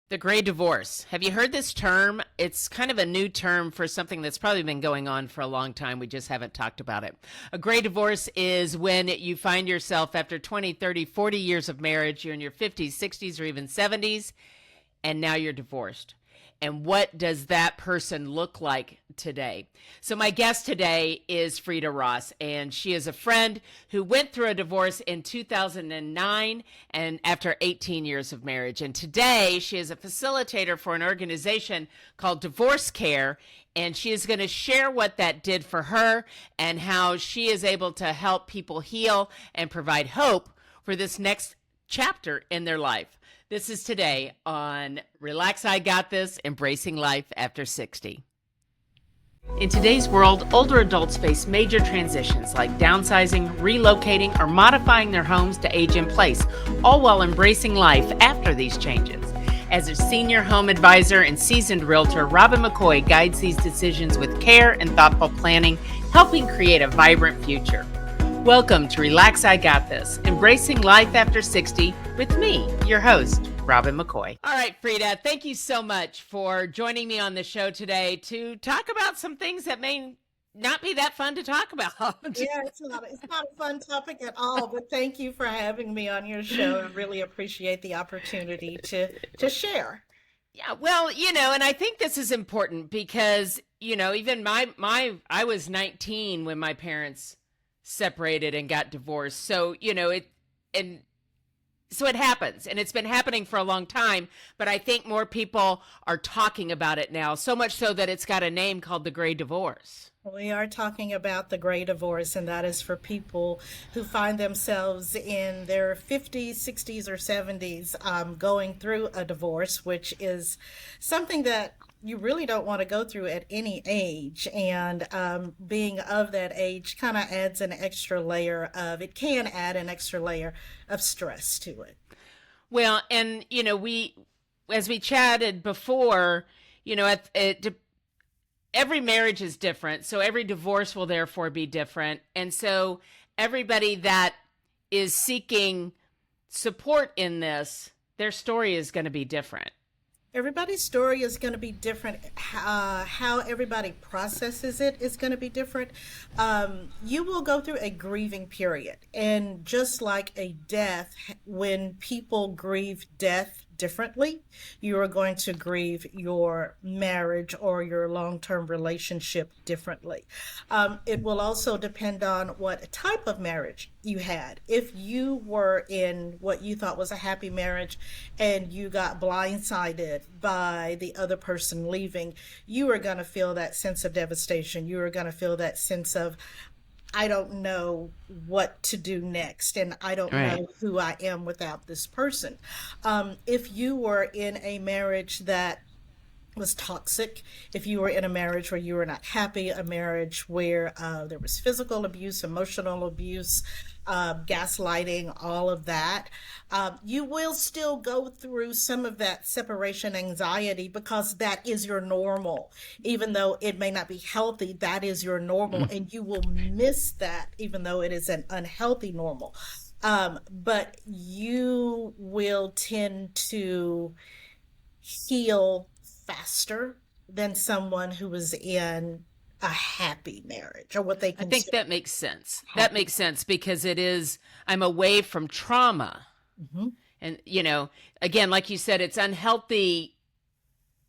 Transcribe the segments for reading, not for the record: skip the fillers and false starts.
The gray divorce. Have you heard this term? It's kind of a new term for something that's probably been going on for a long time. We just haven't talked about it. A gray divorce is when you find yourself after 20, 30, 40 years of marriage, you're in your 50s, 60s, or even 70s, and now you're divorced. And what does that person look like today? So my guest today is Freda Ross, and she is a friend who went through a divorce in 2009 and after 18 years of marriage. And today she is a facilitator for an organization called DivorceCare, and she is going to share what that did for her and how she is able to help people heal and provide hope for this next chapter in their life. This is today on Relax, I Got This, Embracing Life After 60. In today's world, older adults face major transitions like downsizing, relocating, or modifying their homes to age in place, all while embracing life after these changes. As a senior home advisor and seasoned realtor, Robin McCoy guides these decisions with care and thoughtful planning, helping create a vibrant future. Welcome to Relax, I Got This, Embracing Life After 60 with me, your host, Robin McCoy. All right, Freda, thank you so much for joining me on the show today to talk about some things that may not be that fun to talk about. Yeah, it's not a fun topic at all, but thank you for having me on your show. I really appreciate the opportunity to share. Yeah, well, and I think this is important because, even I was 19 when my parents separated and got divorced. So, so it happens, and it's been happening for a long time, but I think more people are talking about it now, so much so that it's got a name called the gray divorce. We are talking about the gray divorce, and that is for people who find themselves in their 50s, 60s, or 70s going through a divorce, which is something that you really don't want to go through at any age. And being of that age kind of adds an extra layer of, it can add an extra layer of stress to it. Well, and, as we chatted before, every marriage is different. So every divorce will therefore be different. And so everybody that is seeking support in this, their story is going to be different. Everybody's story is going to be different. How everybody processes it is going to be different. You will go through a grieving period. And just like a death, when people grieve death differently, you are going to grieve your marriage or your long-term relationship differently. It will also depend on what type of marriage you had. If you were in what you thought was a happy marriage and you got blindsided by the other person leaving, you are going to feel that sense of devastation. You are going to feel that sense of, I don't know what to do next, and I don't Right. know who I am without this person. If you were in a marriage that was toxic, if you were in a marriage where you were not happy, a marriage where there was physical abuse, emotional abuse, gaslighting, all of that, you will still go through some of that separation anxiety because that is your normal. Even though it may not be healthy, that is your normal, and you will miss that even though it is an unhealthy normal. But you will tend to heal faster than someone who was in a happy marriage or what they I think consider that makes sense. That happy. makes sense because I'm away from trauma. Mhm. And, again, like you said, it's unhealthy,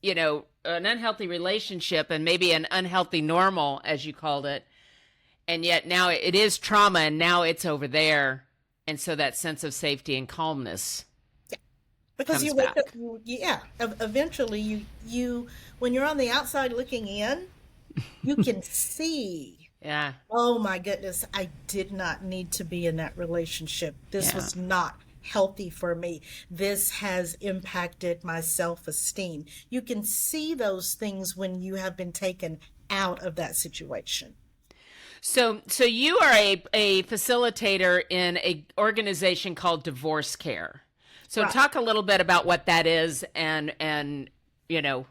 an unhealthy relationship and maybe an unhealthy normal, as you called it. And yet now it is trauma and now it's over there. And so that sense of safety and calmness Because comes you wake up, back. yeah, eventually when you're on the outside looking in, you can see, Yeah. oh my goodness, I did not need to be in that relationship. This Yeah. was not healthy for me. This has impacted my self-esteem. You can see those things when you have been taken out of that situation. So you are a facilitator in a organization called Divorce Care. So Right. talk a little bit about what that is and you know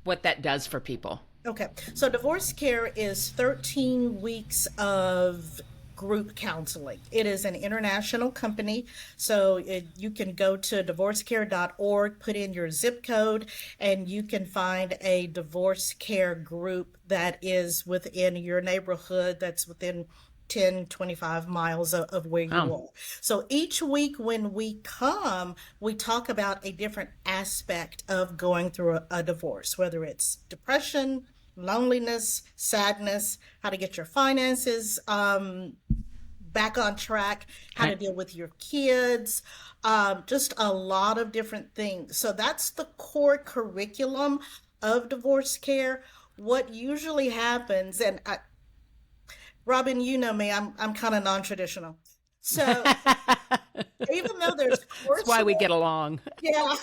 what that does for people. Okay. So divorce care is 13 weeks of group counseling. It is an international company, so you can go to divorcecare.org, put in your zip code, and you can find a divorce care group that is within your neighborhood, that's within 10, 25 miles of where you Oh, are. So each week when we come, we talk about a different aspect of going through a divorce, whether it's depression, loneliness, sadness, how to get your finances back on track, how to okay. deal with your kids, just a lot of different things. So that's the core curriculum of divorce care. What usually happens, and Robin, you know me, I'm kind of non-traditional. So even though there's That's why we coursework, get along. yeah,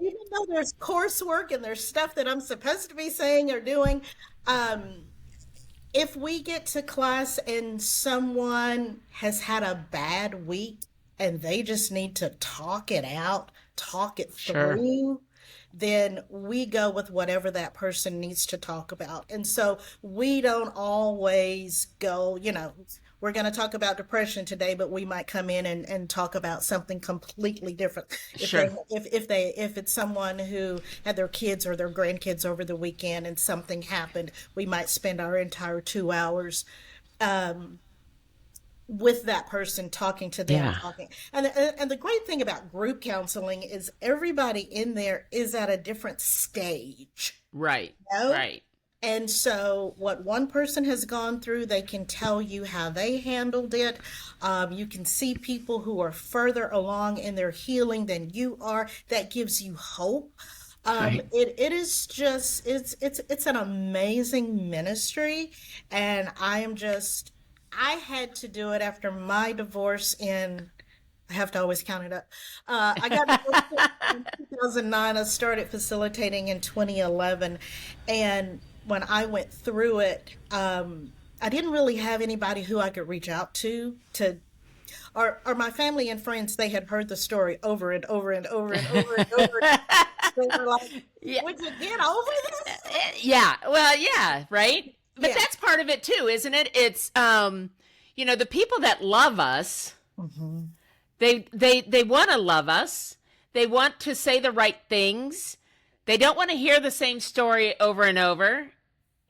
even though there's coursework and there's stuff that I'm supposed to be saying or doing, um, if we get to class and someone has had a bad week and they just need to talk it out, talk it Sure. through, then we go with whatever that person needs to talk about. And so we don't always go, we're going to talk about depression today, but we might come in and talk about something completely different. Sure. If it's someone who had their kids or their grandkids over the weekend and something happened, we might spend our entire 2 hours um, with that person, talking to them, Yeah. talking. And the great thing about group counseling is everybody in there is at a different stage. Right. No. Right. And so, what one person has gone through, they can tell you how they handled it. You can see people who are further along in their healing than you are. That gives you hope. Right. It is just it's an amazing ministry, and I had to do it after my divorce in. I have to always count it up. I got divorced in 2009. I started facilitating in 2011. And when I went through it, I didn't really have anybody who I could reach out or my family and friends, they had heard the story over and over and over and over and over. They were like, Yeah. would you get over this? Yeah. Well, yeah, right? But Yeah. that's part of it too, isn't it? It's the people that love us, Hmm. they want to love us. They want to say the right things. They don't want to hear the same story over and over.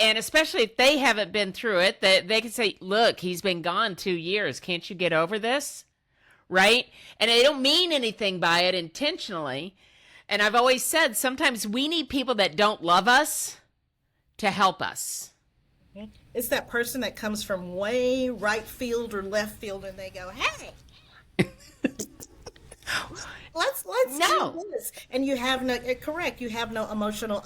And especially if they haven't been through it, they can say, "Look, he's been gone 2 years. Can't you get over this?" Right? And they don't mean anything by it intentionally. And I've always said sometimes we need people that don't love us to help us. It's that person that comes from way right field or left field, and they go, "Hey, let's do No. this," and you have no correct. You have no emotional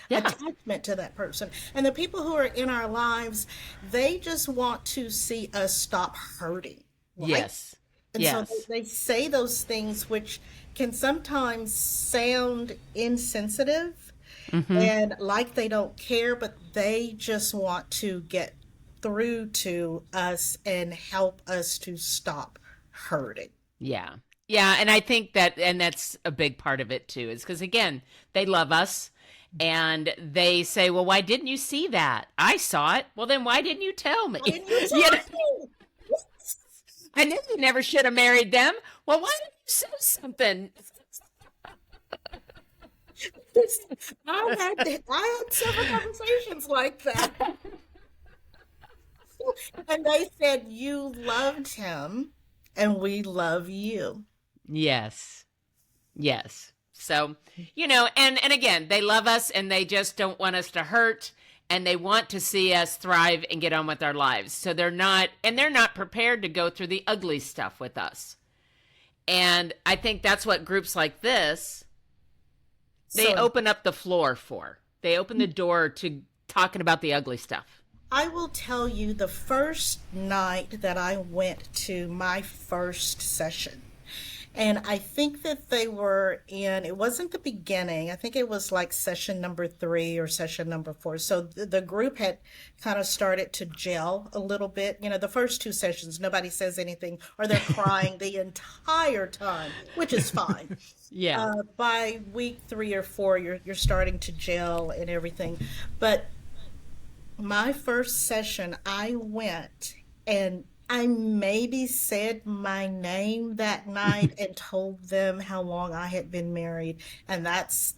Yeah. attachment to that person. And the people who are in our lives, they just want to see us stop hurting, right? Yes. And so Yes. they say those things which can sometimes sound insensitive Mm-hmm. and like they don't care, but they just want to get through to us and help us to stop hurting. Yeah. Yeah. And I think that's a big part of it too, is because again, they love us and they say, well, why didn't you see that? I saw it. Well, then why didn't you tell me? Why didn't you You know, tell me? I knew you never should have married them. Well, why didn't you say something? I had several conversations like that. And they said, you loved him and we love you. Yes. Yes. So, and again, they love us and they just don't want us to hurt and they want to see us thrive and get on with our lives. So they're not prepared to go through the ugly stuff with us. And I think that's what groups like this, they So open up the floor for. They open the door to talking about the ugly stuff. I will tell you the first night that I went to my first session. And I think that it wasn't the beginning. I think it was like session number 3 or session number 4. So the group had kind of started to gel a little bit. The first 2 sessions, nobody says anything or they're crying the entire time, which is fine. Yeah. By week 3 or 4, you're starting to gel and everything. But my first session, I went And I maybe said my name that night and told them how long I had been married, and that's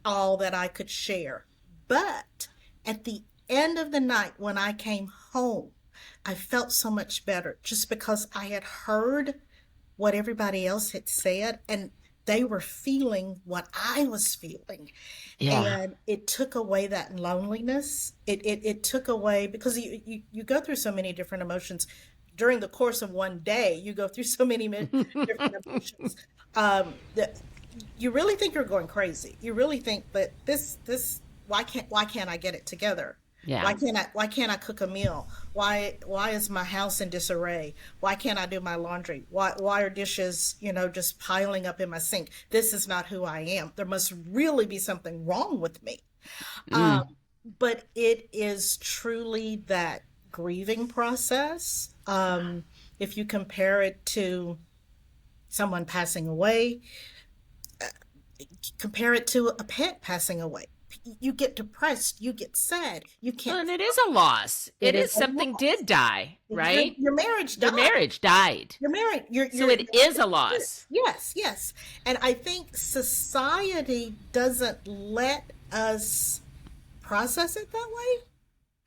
all that I could share. But at the end of the night when I came home, I felt so much better just because I had heard what everybody else had said, and they were feeling what I was feeling. Yeah. And it took away that loneliness. It took away, because you go through so many different emotions during the course of one day. You go through so many different emotions that you really think you're going crazy. You really think, but this why can't I get it together? Yeah. Why can't I cook a meal? Why is my house in disarray? Why can't I do my laundry? Why are dishes, just piling up in my sink? This is not who I am. There must really be something wrong with me. Mm. But it is truly that grieving process. If you compare it to someone passing away, compare it to a pet passing away. You get depressed, you get sad, you Well, can't. and it is a loss. It It is is a something loss. did die, right? Your marriage Your died. marriage died. You're married. So it is a loss. Yes, yes. And I think society doesn't let us process it that way.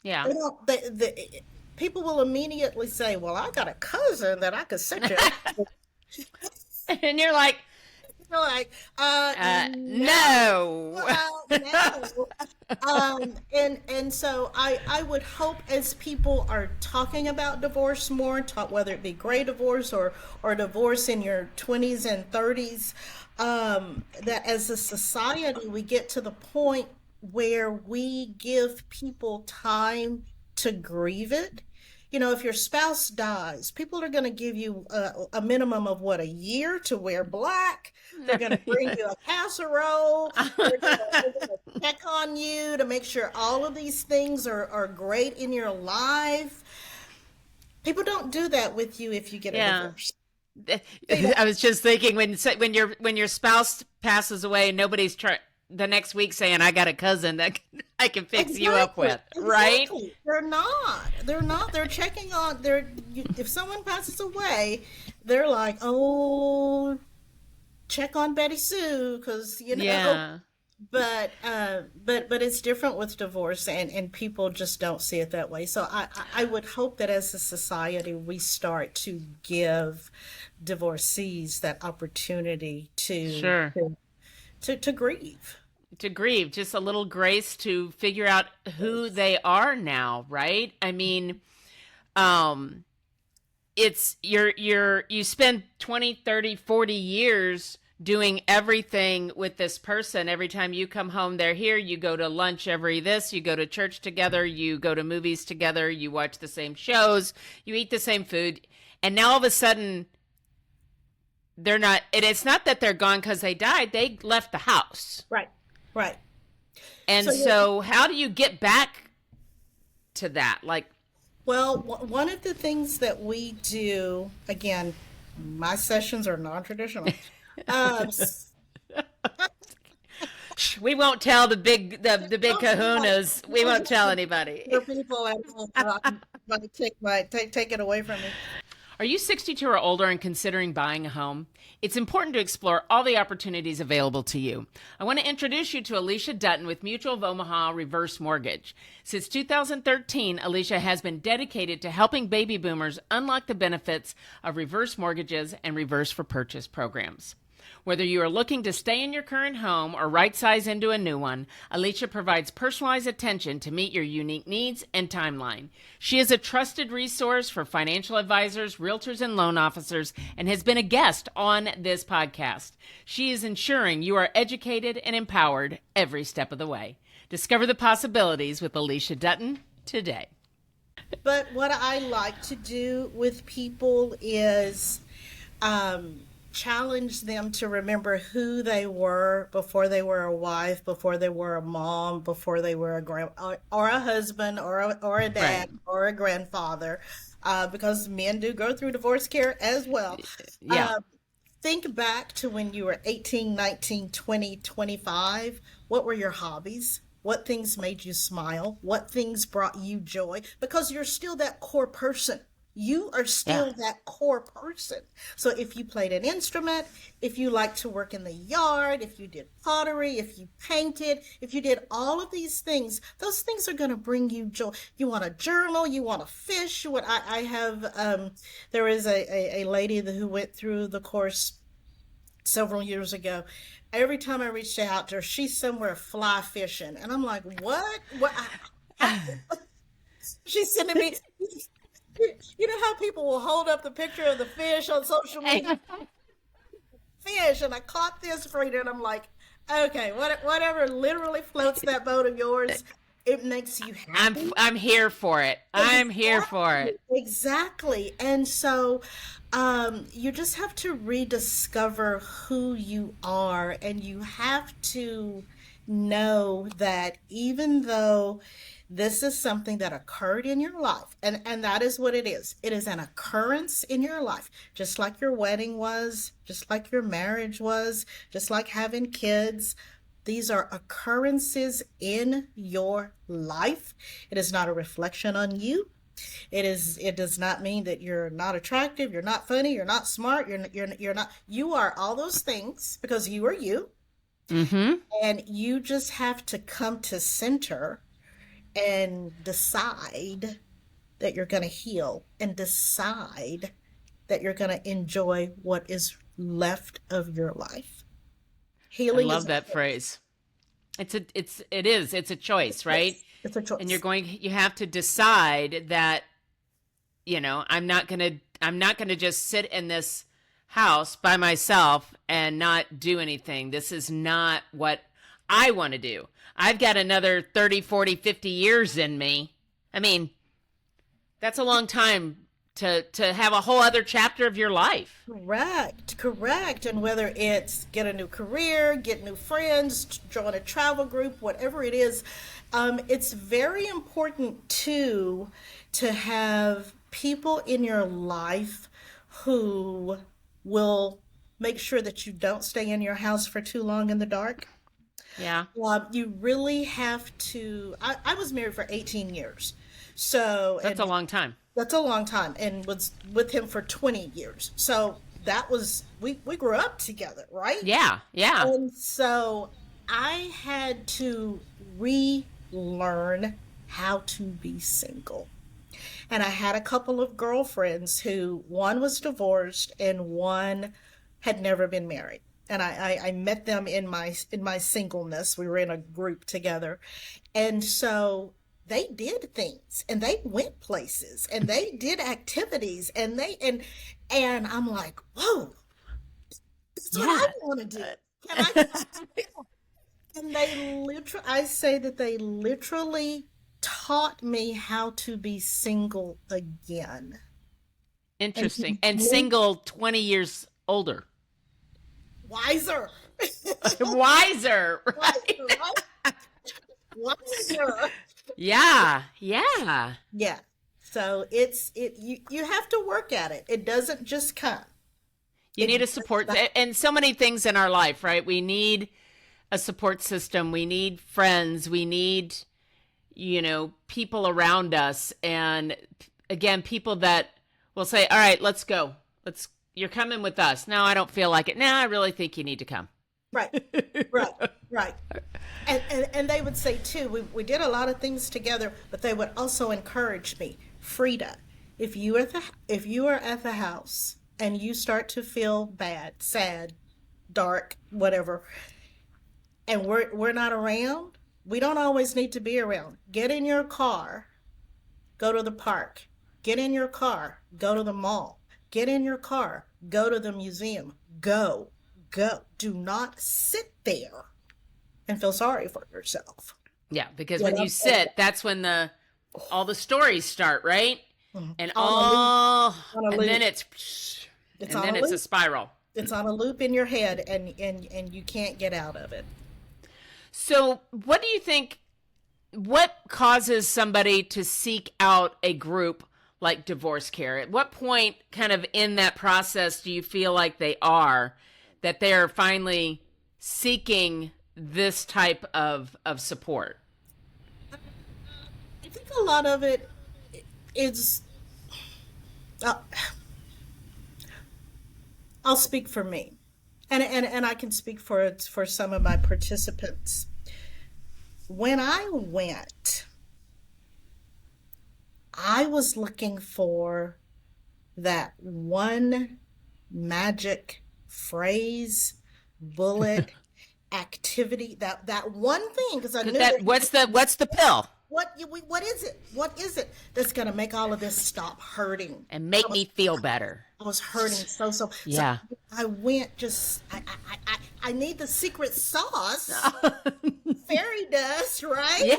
Yeah. They don't. People will immediately say, "Well, I got a cousin that I could send you." And you're like, You're like, no. no. And so I would hope, as people are talking about divorce more, whether it be gray divorce or divorce in your 20s and 30s, that as a society we get to the point where we give people time to grieve it. If your spouse dies, people are going to give you a minimum of a year to wear black. They're going to bring you a casserole. They're going to check on you to make sure all of these things are great in your life. People don't do that with you if you get a divorce. I was just thinking, when your spouse passes away, nobody's the next week saying, I got a cousin that I can fix you up with, right? Exactly. They're not. They're checking on. If someone passes away, they're like, oh, check on Betty Sue, because Yeah. But it's different with divorce, and people just don't see it that way. So I would hope that as a society we start to give divorcees that opportunity Sure. to grieve. To grieve, just a little grace to figure out who they are now, right? I mean, it's you spend 20, 30, 40 years doing everything with this person. Every time you come home, they're here. You go to lunch you go to church together, you go to movies together, you watch the same shows, you eat the same food. And now all of a sudden they're not, and it's not that they're gone because they died. They left the house. Right. And so how do you get back to that? Like, Well, one of the things that we do, again, my sessions are non-traditional. we won't tell the big kahunas. We won't tell anybody. For people at home, might take it away from me. Are you 62 or older and considering buying a home? It's important to explore all the opportunities available to you. I want to introduce you to Alicia Dutton with Mutual of Omaha Reverse Mortgage. Since 2013, Alicia has been dedicated to helping baby boomers unlock the benefits of reverse mortgages and reverse for purchase programs. Whether you are looking to stay in your current home or right size into a new one, Alicia provides personalized attention to meet your unique needs and timeline. She is a trusted resource for financial advisors, realtors, and loan officers, and has been a guest on this podcast. She is ensuring you are educated and empowered every step of the way. Discover the possibilities with Alicia Dutton today. But what I like to do with people is challenge them to remember who they were before they were a wife, before they were a mom, before they were or a husband, or a dad, Right. or a grandfather, because men do go through divorce care as well. Yeah. Think back to when you were 18, 19, 20, 25. What were your hobbies? What things made you smile? What things brought you joy? Because you're still that core person. You are Yeah. still that core person. So if you played an instrument, if you liked to work in the yard, if you did pottery, if you painted, if you did all of these things, those things are going to bring you joy. You want to journal, you want to fish. I have, there is a lady who went through the course several years ago. Every time I reached out to her, she's somewhere fly fishing. And I'm like, what? What? She's sending me, you know how people will hold up the picture of the fish on social media? Fish, and I caught this, Frida, and I'm like, okay, whatever literally floats that boat of yours, it makes you happy. I'm here for it. I'm here for Exactly, it. exactly. And so you just have to rediscover who you are, and you have to know that even though this is something that occurred in your life, and that is what it is. It is an occurrence in your life, just like your wedding was, just like your marriage was, just like having kids. These are occurrences in your life. It is not a reflection on you. It does not mean that you're not attractive, you're not funny, you're not smart, you're not, you are all those things because you are you. Mm-hmm. And you just have to come to center and decide that you're going to heal and decide that you're going to enjoy what is left of your life. I Healing is love a that choice. phrase. It's a choice, right? It's a And choice. you have to decide that, I'm not gonna just sit in this house by myself and not do anything. This is not what I want to do. I've got another 30, 40, 50 years in me. I mean, that's a long time to have a whole other chapter of your life. Correct, correct. And whether it's get a new career, get new friends, join a travel group, whatever it is, it's very important too to have people in your life who will make sure that you don't stay in your house for too long in the dark. Yeah. You really have to. I was married for 18 years. So, That's a long time. that's a long time, and was with him for 20 years. So that was, we grew up together, right? Yeah. Yeah. And so I had to relearn how to be single. And I had a couple of girlfriends who one was divorced and one had never been married. And I met them in my singleness. We were in a group together. And so they did things and they went places and they did activities and I'm like, whoa, that's what I Yeah. want to do. Can I? And they literally, I say that they literally taught me how to be single again. And Interesting. to And live single 20 years older. wiser. Wiser, right? Wiser, right? Wiser. Yeah. Yeah. Yeah. So you have to work at it. It doesn't just come. You It need a just support and so many things in our life, right? We need a support system. We need friends. We need, people around us. And again, people that will say, all right, let's go. You're coming with us. No, I don't feel like it. No, I really think you need to come. right, right, right. And they would say too, we did a lot of things together, but they would also encourage me, Frida, if you are at the house and you start to feel bad, sad, dark, whatever, and we're not around, we don't always need to be around. Get in your car, go to the park. Get in your car, go to the mall. Get in your car, go to the museum. Go, go. Do not sit there and feel sorry for yourself. Yeah, because Get when you up and sit, that's when all the stories start, right? And on a loop, all on a and then loop. It's and on a then it's a loop. spiral. It's on a loop in your head, and you can't get out of it. So, what do you think? What causes somebody to seek out a group like DivorceCare? At what point, kind of in that process, do you feel like that they are finally seeking this type of support? I think a lot of it is Uh, I'll speak for me, and I can speak for some of my participants. When I went, I was looking for that one magic phrase, bullet, activity, that one thing, because I knew That that what's the pill what is it? What is it that's going to make all of this stop hurting? and make me feel better? I was hurting so Yeah. I went just I need the secret sauce, fairy dust, right? Yeah.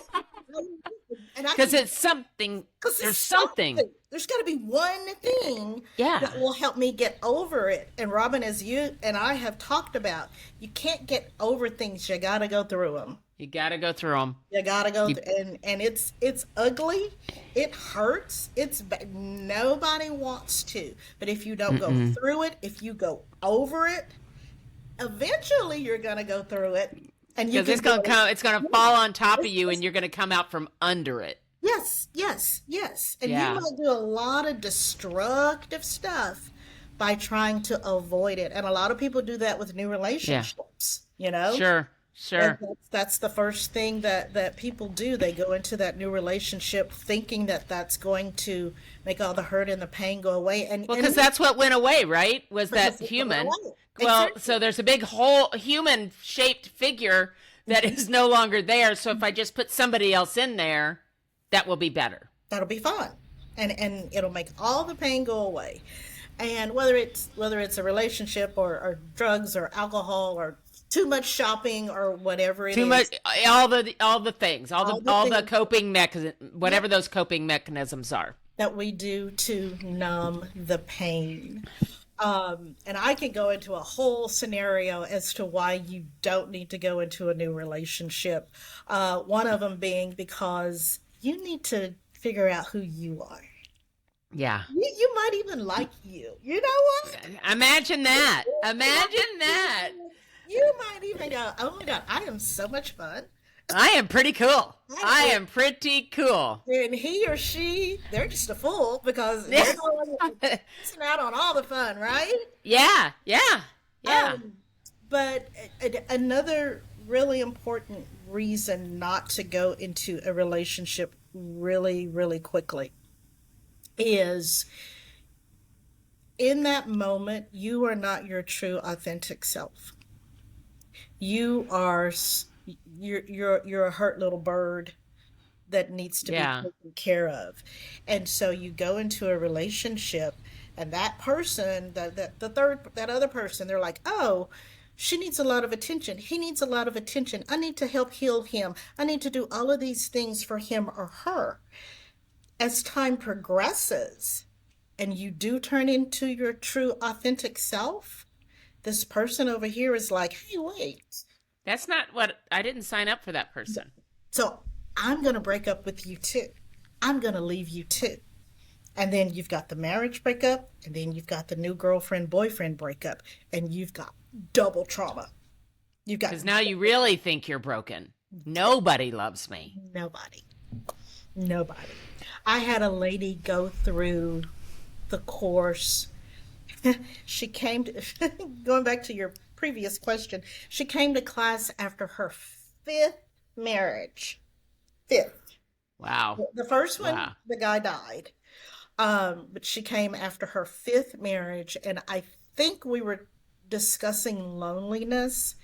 And I Because can, it's something. because There's it's something. something. There's got to be one thing Yeah. that will help me get over it. And Robin, as you and I have talked about, you can't get over things. You got to go through them. You got to go through them. You gotta go, You, and it's ugly. It hurts. Nobody wants to, but if you don't go through it, if you go over it, eventually you're gonna go through it, and you because can it's gonna go. come. It's gonna fall on top of you, and you're gonna come out from under it. Yes, yes, yes, and you Yeah. might do a lot of destructive stuff by trying to avoid it, and a lot of people do that with new Yeah. relationships. You know. Sure. And Sure. that's the first thing that people do. They go into that new relationship thinking that that's going to make all the hurt and the pain go away. Well, because that's what went away, right? Was that human? Well, Exactly. so there's a big whole human-shaped figure that is no longer there. So if I just put somebody else in there, that will be better. That'll be fun, and it'll make all the pain go away. And whether it's a relationship or drugs or alcohol or too much shopping or whatever it Too is, much, all the things, all the all the things coping mechanism, whatever those coping mechanisms are. that we do to numb the pain. And I can go into a whole scenario as to why you don't need to go into a new relationship. One of them being because you need to figure out who you are. Yeah. You might even like you. You know what? Imagine that. Imagine that. You might even go, oh my God, I am so much fun. I am pretty cool. I am pretty cool. And he or she, they're just a fool because they're missing out on all the fun, right? Yeah. Yeah. Yeah. But another really important reason not to go into a relationship really, really quickly is in that moment, you are not your true, authentic self. You are, you're a hurt little bird that needs to be Yeah. taken care of. And so you go into a relationship and that person, that other person, they're like, oh, she needs a lot of attention. He needs a lot of attention. I need to help heal him. I need to do all of these things for him or her. As time progresses and you do turn into your true, authentic self, this person over here is like, hey, wait. That's not what I didn't sign up for that person. So I'm going to break up with you too. I'm going to leave you too. And then you've got the marriage breakup, and then you've got the new girlfriend, boyfriend breakup, and you've got double trauma. You've got Because now you really think you're broken. Nobody loves me. nobody. Nobody. I had a lady go through the course. She came to, going back to your previous question, she came to class after her fifth marriage. Fifth. Wow. The first one, Wow. the guy died. But she came after her fifth marriage, and I think we were discussing loneliness.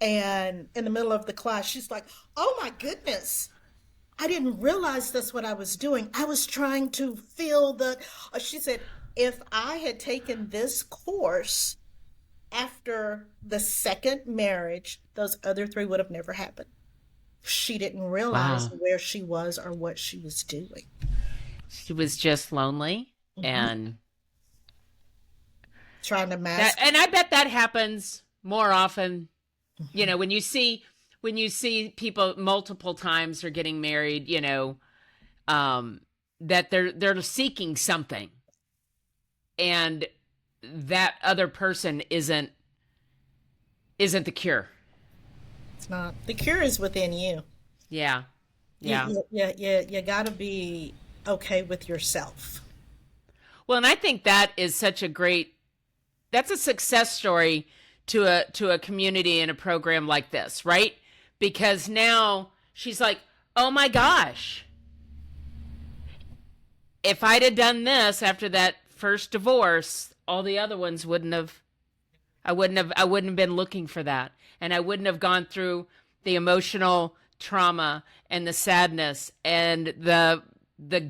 And in the middle of the class, she's like, oh my goodness, I didn't realize that's what I was doing. I was trying to feel she said, if I had taken this course after the second marriage, those other three would have never happened. She didn't realize Wow. where she was or what she was doing. She was just lonely and Trying to mask. and I bet that happens more often. You know, when you see people multiple times are getting married, you know, that they're seeking something, and that other person isn't the cure. It's not. The cure is within you. Yeah. Yeah. You got to be okay with yourself. Well, and I think that is such a great, that's a success story to a community and a program like this, right? Because now she's like, oh my gosh, if I'd have done this after that first divorce, all the other ones wouldn't have, I wouldn't have been looking for that. And I wouldn't have gone through the emotional trauma and the sadness and the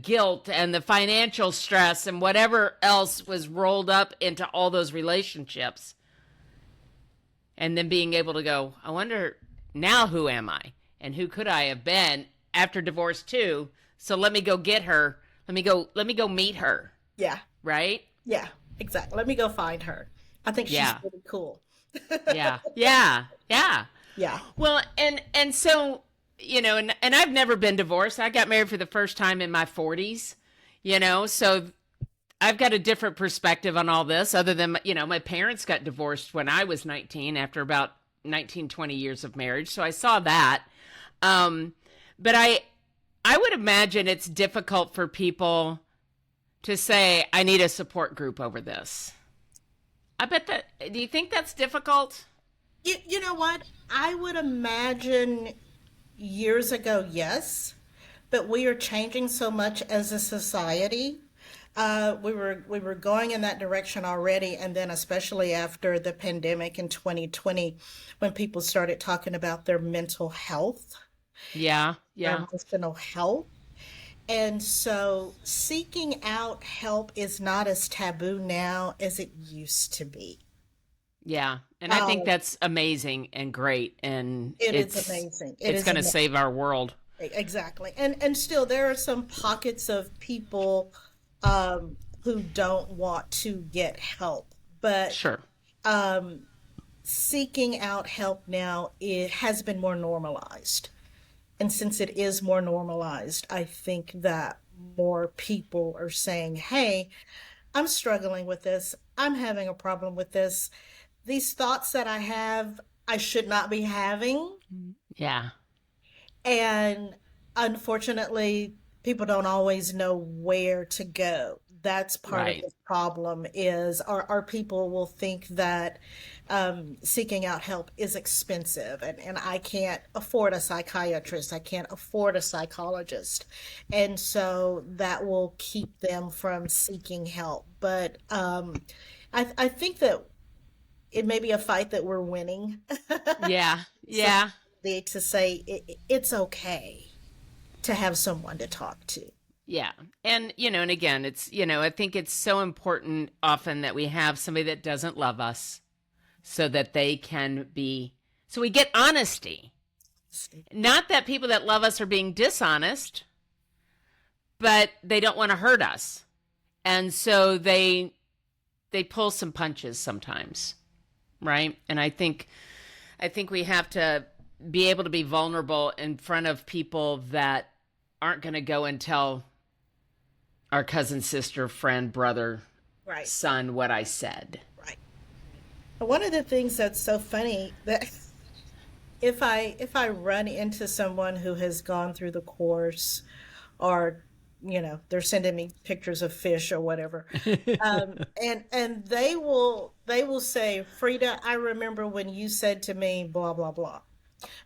guilt and the financial stress and whatever else was rolled up into all those relationships. And then being able to go, I wonder now who am I and who could I have been after divorce too? So let me go get her. Let me go meet her. Yeah. Right? Yeah, exactly. Let me go find her. I think she's really cool. Yeah. Yeah. Yeah. Yeah. Well, and so, you know, and I've never been divorced. I got married for the first time in my 40s, you know, so I've got a different perspective on all this other than, you know, my parents got divorced when I was 19 after about 19, 20 years of marriage. So I saw that. But I would imagine it's difficult for people to say, I need a support group over this. I bet that, do you think that's difficult? You know what? I would imagine years ago, yes, but we are changing so much as a society. We were going in that direction already, and then especially after the pandemic in 2020, when people started talking about their mental health, Yeah. their Yeah. emotional health. And so seeking out help is not as taboo now as it used to be. Yeah. And I think that's amazing and great. And It is amazing. It it's is going to amazing. save our world. Exactly. And still there are some pockets of people who don't want to get help. But Sure. seeking out help now, it has been more normalized. And since it is more normalized, I think that more people are saying, hey, I'm struggling with this. I'm having a problem with this. These thoughts that I have, I should not be having. Yeah. And unfortunately, people don't always know where to go. That's part of Right. the problem is our people will think that seeking out help is expensive and I can't afford a psychiatrist. I can't afford a psychologist. And so that will keep them from seeking help. But I think that it may be a fight that we're winning. Yeah. So Yeah. to say it's okay to have someone to talk to. Yeah. And, you know, and again, it's, you know, I think it's so important often that we have somebody that doesn't love us so that they can be, so we get honesty. Not that people that love us are being dishonest, but they don't want to hurt us. And so they pull some punches sometimes, right? And I think we have to be able to be vulnerable in front of people that aren't going to go and tell our cousin, sister, friend, brother, Right, son what I said. right. One of the things that's so funny that if I run into someone who has gone through the course or they're sending me pictures of fish or whatever, and they will say, Frida, I remember when you said to me blah blah blah,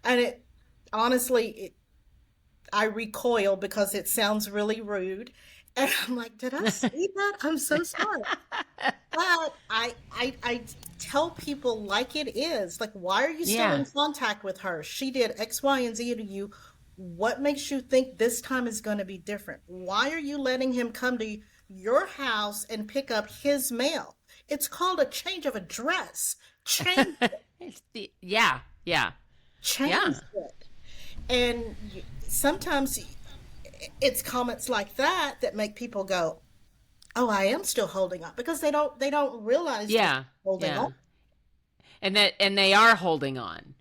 and it honestly I recoil because it sounds really rude. And I'm like, did I say that? I'm so sorry. But I tell people like it is. Like, why are you still Yeah. in contact with her? She did X, Y, and Z to you. What makes you think this time is going to be different? Why are you letting him come to your house and pick up his mail? It's called a change of address. Change Yeah. Yeah. change Yeah. it. And sometimes it's comments like that that make people go, "Oh, I am still holding on," because they don't realize they're Yeah. holding Yeah. on. And they are holding on,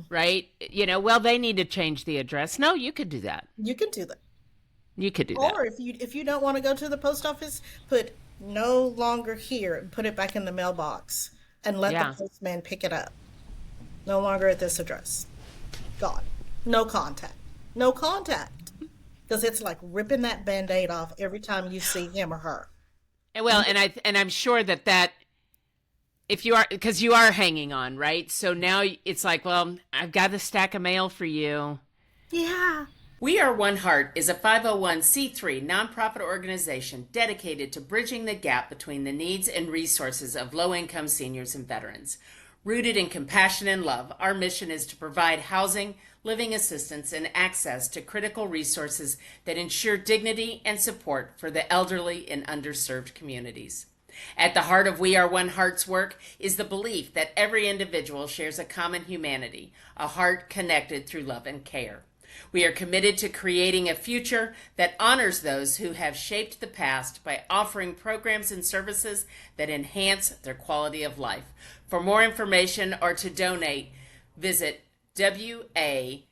right? You know, well, they need to change the address. No, you could do that. You can do that. You could do that. Or if you don't want to go to the post office, put no longer here and put it back in the mailbox and let Yeah. the postman pick it up. No longer at this address. Gone. No contact. No contact. Because it's like ripping that band-aid off every time you see him or her. Well, and I'm sure that if you are, because you are hanging on, right? So now it's like, well, I've got a stack of mail for you. Yeah. We Are One Heart is a 501c3 nonprofit organization dedicated to bridging the gap between the needs and resources of low-income seniors and veterans. Rooted in compassion and love, our mission is to provide housing, living assistance, and access to critical resources that ensure dignity and support for the elderly in underserved communities. At the heart of We Are One Heart's work is the belief that every individual shares a common humanity, a heart connected through love and care. We are committed to creating a future that honors those who have shaped the past by offering programs and services that enhance their quality of life. For more information or to donate, visit wa1h.org.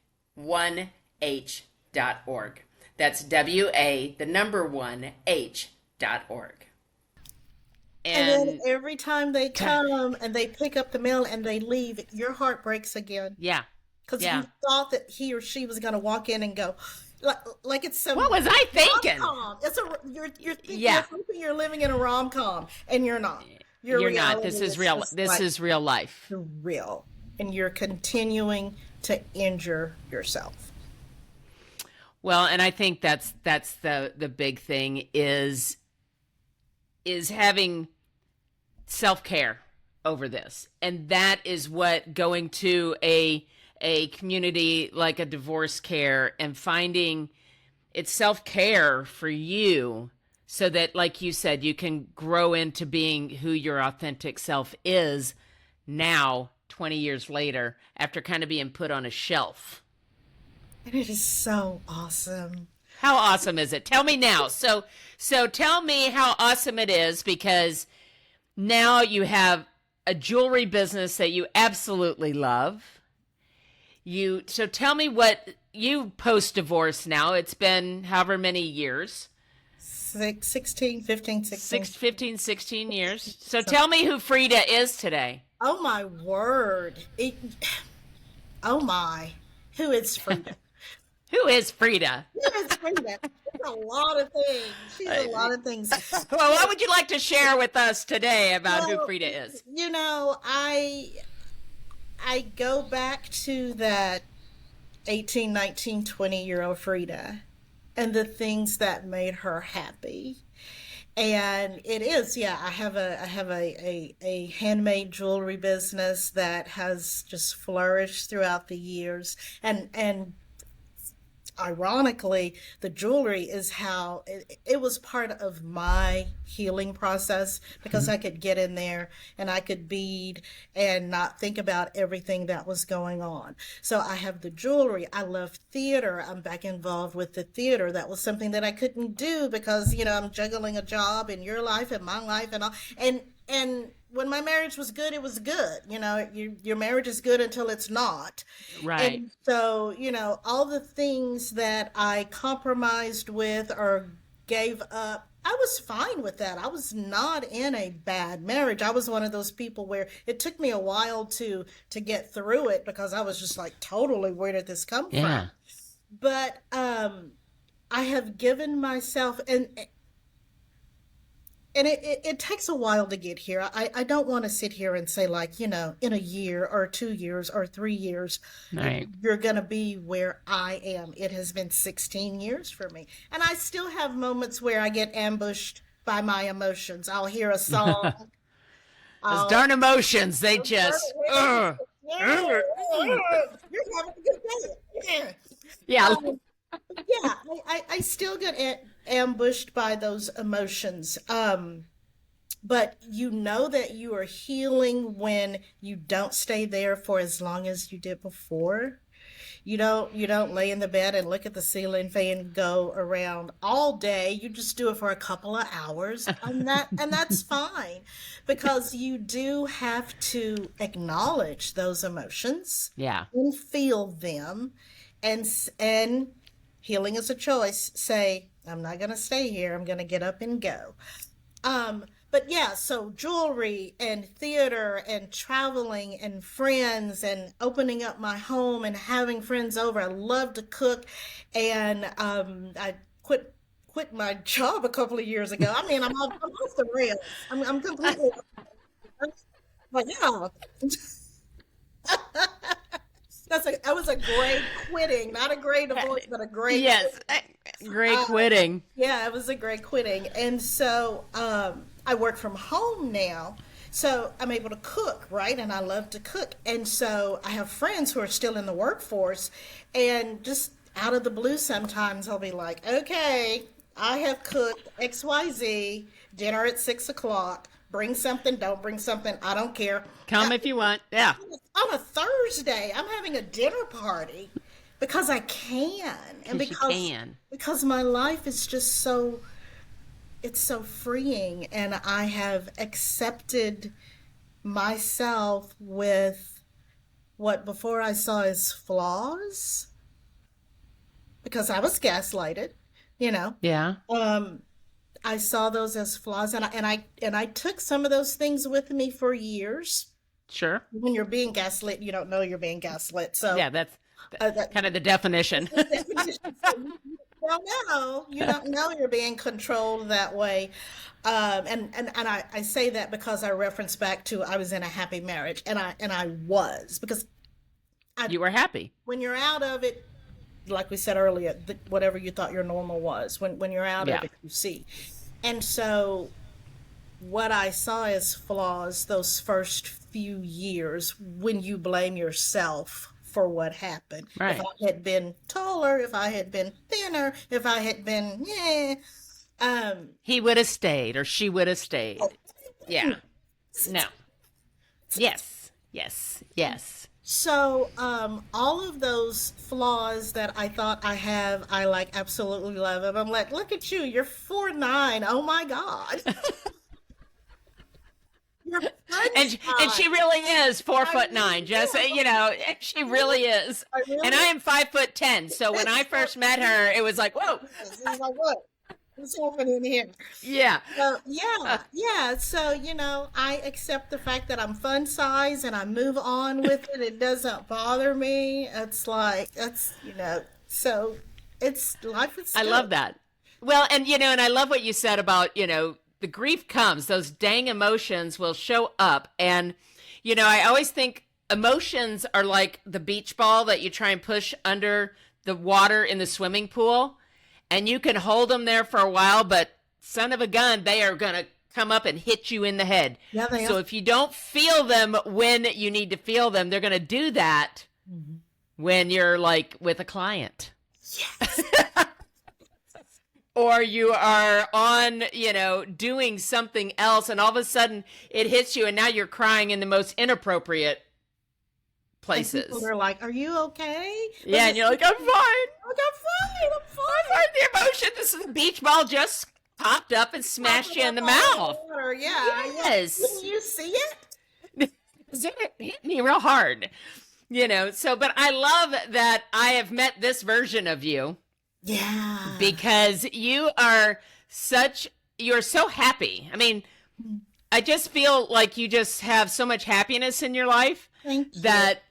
That's wa1h.org. And then every time they come and they pick up the mail and they leave, your heart breaks again. Yeah. Because Yeah. you thought that he or she was going to walk in and go, like it's some What was I thinking? rom-com. You're thinking, Yeah. you're hoping you're living in a rom-com, and you're not. You're not. This is real. This is real life. You're real, and you're continuing to injure yourself. Well, and I think that's the big thing is having self-care over this. And that is what going to a community like a DivorceCare and finding it's self-care for you so that, like you said, you can grow into being who your authentic self is now, 20 years later, after kind of being put on a shelf. And it is so awesome. How awesome is it? Tell me now. So tell me how awesome it is, because now you have a jewelry business that you absolutely love. So tell me what you post-divorce now. It's been however many years. 16 16 years. So tell me who Freda is today. Oh my word. Oh my. Who is Freda? Who is Freda? Who is Freda? She's a lot of things. She's a lot of things. Well, what would you like to share with us today about who Freda is? You know, I go back to that 18, 19, 20-year-old Freda and the things that made her happy. And it is, yeah, I have a handmade jewelry business that has just flourished throughout the years. And ironically, the jewelry is how it was part of my healing process, because I could get in there and I could bead and not think about everything that was going on. So I have the jewelry. I love theater. I'm back involved with the theater. That was something that I couldn't do because, I'm juggling a job in your life and my life and all. And when my marriage was good, it was good. Your marriage is good until it's not. Right. And so, all the things that I compromised with or gave up, I was fine with that. I was not in a bad marriage. I was one of those people where it took me a while to get through it, because I was just like, totally, where did this come from? But I have given myself, and it takes a while to get here. I don't want to sit here and say, like, in a year or 2 years or 3 years, right, you're going to be where I am. It has been 16 years for me. And I still have moments where I get ambushed by my emotions. I'll hear a song. Those darn emotions, they just... You're having a good day. Yeah. Yeah, I still get ambushed by those emotions. But you know that you are healing when you don't stay there for as long as you did before. You don't lay in the bed and look at the ceiling fan go around all day. You just do it for a couple of hours, and that's fine, because you do have to acknowledge those emotions. Yeah. And feel them, and healing is a choice. Say, I'm not going to stay here. I'm going to get up and go. But yeah, so jewelry and theater and traveling and friends and opening up my home and having friends over. I love to cook, and I quit quit my job a couple of years ago. I mean, I'm off the rails. I'm completely, but yeah, that was a great quitting, not a great divorce, but a great Yes, great quitting. yeah, it was a great quitting. And so I work from home now. So I'm able to cook, right? And I love to cook. And so I have friends who are still in the workforce. And just out of the blue, sometimes I'll be like, okay, I have cooked XYZ, dinner at 6 o'clock. Bring something, don't bring something, I don't care. Come if you want. Yeah. On a Thursday, I'm having a dinner party because I can. And 'Cause you can. because my life is just so it's so freeing, and I have accepted myself with what before I saw as flaws because I was gaslighted, you know. Yeah. I saw those as flaws, and I took some of those things with me for years. Sure. When you're being gaslit, you don't know you're being gaslit. So Yeah, that's that, kind of the definition. you don't know you're being controlled that way. And I say that because I reference back to I was in a happy marriage, and I was because You were happy. when you're out of it, like we said earlier, whatever you thought your normal was, when you're out Yeah. of it, you see. And so what I saw as flaws those first few years when you blame yourself for what happened. If Right. I had been taller, if I had been thinner, if I had been, He would have stayed or she would have stayed. Yeah. No. Yes. Yes. Yes. so all of those flaws that I thought I have, I like absolutely love them. I'm like, look at you, you're 4'9". Oh my God. You're And she really is 4'9". Just she really is. I really And I am 5'10". So when I first met her, it was like, whoa. It's like, what? What's happening here? Yeah. So, yeah. So, I accept the fact that I'm fun size and I move on with it. It doesn't bother me. It's like, so life is I good. love that. Well, and I love what you said about, the grief comes, those dang emotions will show up. And, I always think emotions are like the beach ball that you try and push under the water in the swimming pool. And you can hold them there for a while, but son of a gun, they are going to come up and hit you in the head. Yeah, they So are. if you don't feel them when you need to feel them, they're going to do that when you're like with a client. Yes. Or you are on, doing something else, and all of a sudden it hits you, and now you're crying in the most inappropriate And places. people are like, are you okay? Yeah, and you're like, I'm fine. I'm fine. I'm fine. I'm fine. The emotion, this is the beach ball just popped up and smashed you in the mouth. Water, yeah. Yes. Didn't you see it? It hit me real hard. But I love that I have met this version of you Yeah. because you're so happy. I mean, I just feel like you just have so much happiness in your life Thank you. that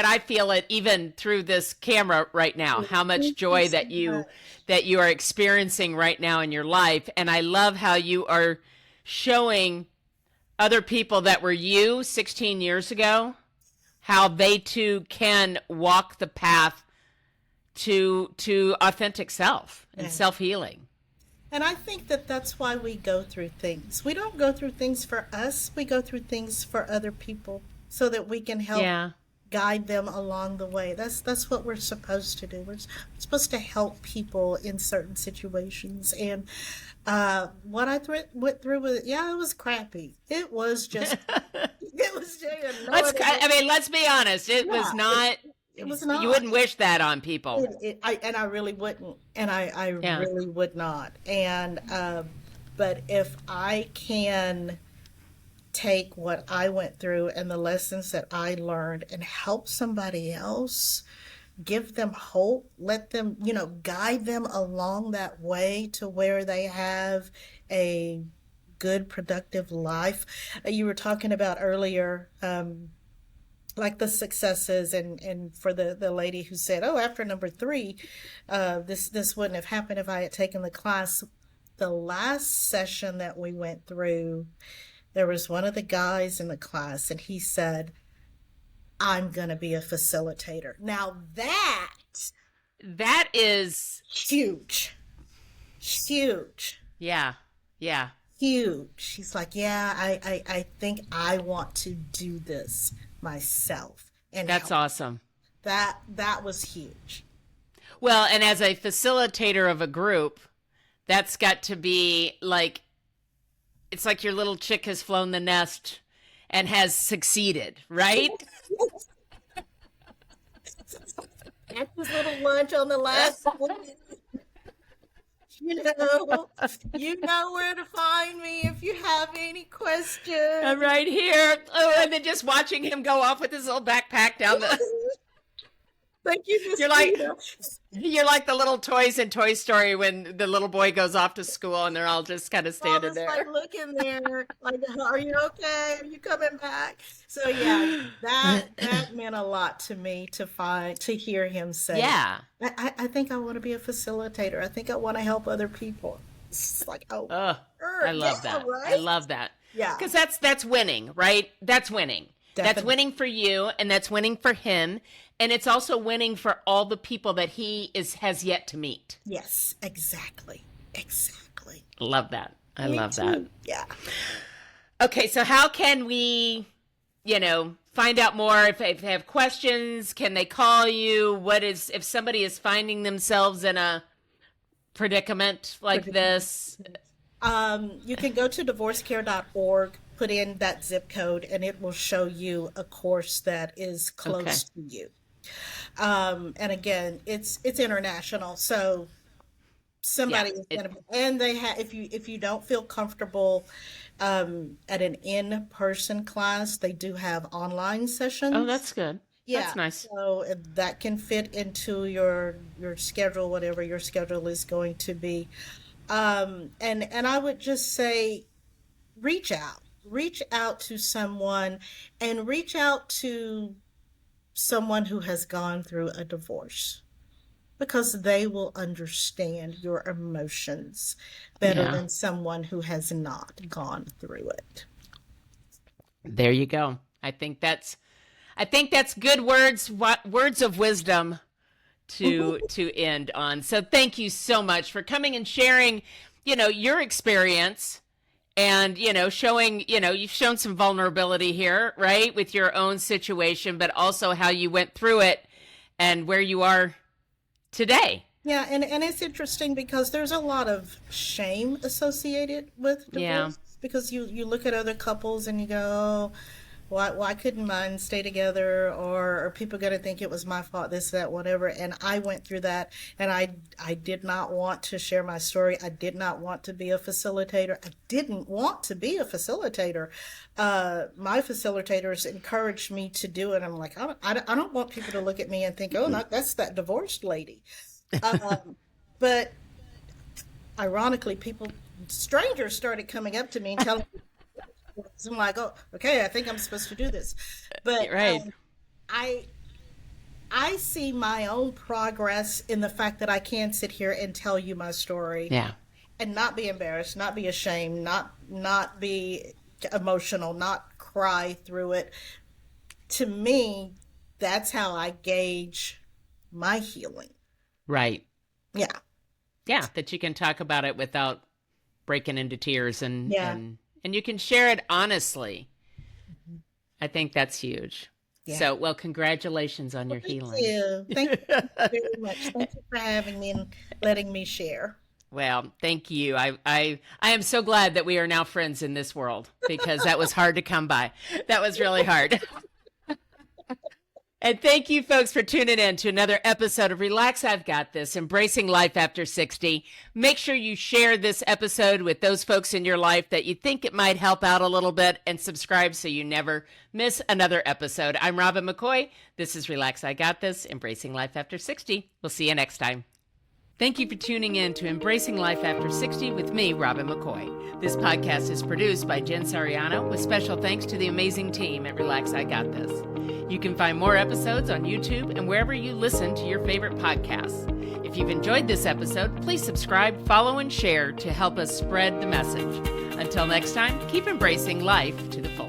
I feel it even through this camera right now, how much Thank joy you so that you are experiencing right now in your life. And I love how you are showing other people that were you 16 years ago, how they too can walk the path to authentic self and Yeah. self-healing. And I think that that's why we go through things. We don't go through things for us. We go through things for other people so that we can help Yeah. guide them along the way. That's what we're supposed to do. We're supposed to help people in certain situations. And what I went through with it, yeah, it was crappy. It was just, it was just, Let's be honest. It was Yeah, not. it was not. You wouldn't wish that on people. I really wouldn't, and I Yeah. really would not. And but if I can take what I went through and the lessons that I learned and help somebody else, give them hope, let them, guide them along that way to where they have a good, productive life. You were talking about earlier like the successes, and for the lady who said, oh, after number 3, this wouldn't have happened if I had taken the class. The last session that we went through, there was one of the guys in the class, and he said, I'm gonna be a facilitator. Now that is huge. Huge. yeah. Huge. He's like, yeah, I think I want to do this myself. And That's awesome. that was huge. Well, and as a facilitator of a group, that's got to be like, it's like your little chick has flown the nest and has succeeded, right? After this little lunch on the last one, you know where to find me if you have any questions. I'm right here. Oh, and then just watching him go off with his little backpack down the. Thank you, Miss You're like the little toys in Toy Story when the little boy goes off to school and they're all just kind of standing there. Like looking there, like, are you okay? Are you coming back? So yeah, that meant a lot to me to hear him say, yeah, I think I want to be a facilitator. I think I want to help other people. It's like, oh, I love that. Right? I love that. Yeah, because that's winning, right? That's winning. Definitely. That's winning for you, and that's winning for him. And it's also winning for all the people that he has yet to meet. Yes, exactly. Love that. I love too. that. Yeah. Okay, so how can we, find out more? If they have questions, can they call you? If somebody is finding themselves in a predicament like this? You can go to DivorceCare.org, put in that zip code, and it will show you a course that is close to you. And again, it's international, so somebody is going to be, and they have, if you don't feel comfortable at an in-person class, they do have online sessions. Oh, that's good. Yeah, that's nice. So that can fit into your schedule, whatever your schedule is going to be. And I would just say, reach out to someone, and reach out to someone who has gone through a divorce, because they will understand your emotions better than someone who has not gone through it. There you go. I think that's good words of wisdom to end on. So thank you so much for coming and sharing, your experience. And, showing, you've shown some vulnerability here, right, with your own situation, but also how you went through it and where you are today. Yeah, and it's interesting because there's a lot of shame associated with divorce, because you look at other couples and you go, why couldn't mine stay together? Or are people going to think it was my fault, this, that, whatever? And I went through that, and I did not want to share my story. I did not want to be a facilitator. I didn't want to be a facilitator. My facilitators encouraged me to do it. I'm like, I don't want people to look at me and think, oh, no, that's that divorced lady. But ironically, strangers started coming up to me and telling me, I'm like, oh, okay, I think I'm supposed to do this. But right. I see my own progress in the fact that I can sit here and tell you my story. Yeah. And not be embarrassed, not be ashamed, not be emotional, not cry through it. To me, that's how I gauge my healing. Right. Yeah. Yeah, that you can talk about it without breaking into tears and you can share it honestly. I think that's huge. Yeah. So, well, congratulations on your healing. Thank you very much. Thank you for having me and letting me share. Well, thank you. I am so glad that we are now friends in this world, because that was hard to come by. That was really hard. And thank you, folks, for tuning in to another episode of Relax, I've Got This, Embracing Life After 60. Make sure you share this episode with those folks in your life that you think it might help out a little bit, and subscribe so you never miss another episode. I'm Robin McCoy. This is Relax, I Got This, Embracing Life After 60. We'll see you next time. Thank you for tuning in to Embracing Life After 60 with me, Robin McCoy. This podcast is produced by Jen Sariano, with special thanks to the amazing team at Relax, I Got This. You can find more episodes on YouTube and wherever you listen to your favorite podcasts. If you've enjoyed this episode, please subscribe, follow, and share to help us spread the message. Until next time, keep embracing life to the fullest.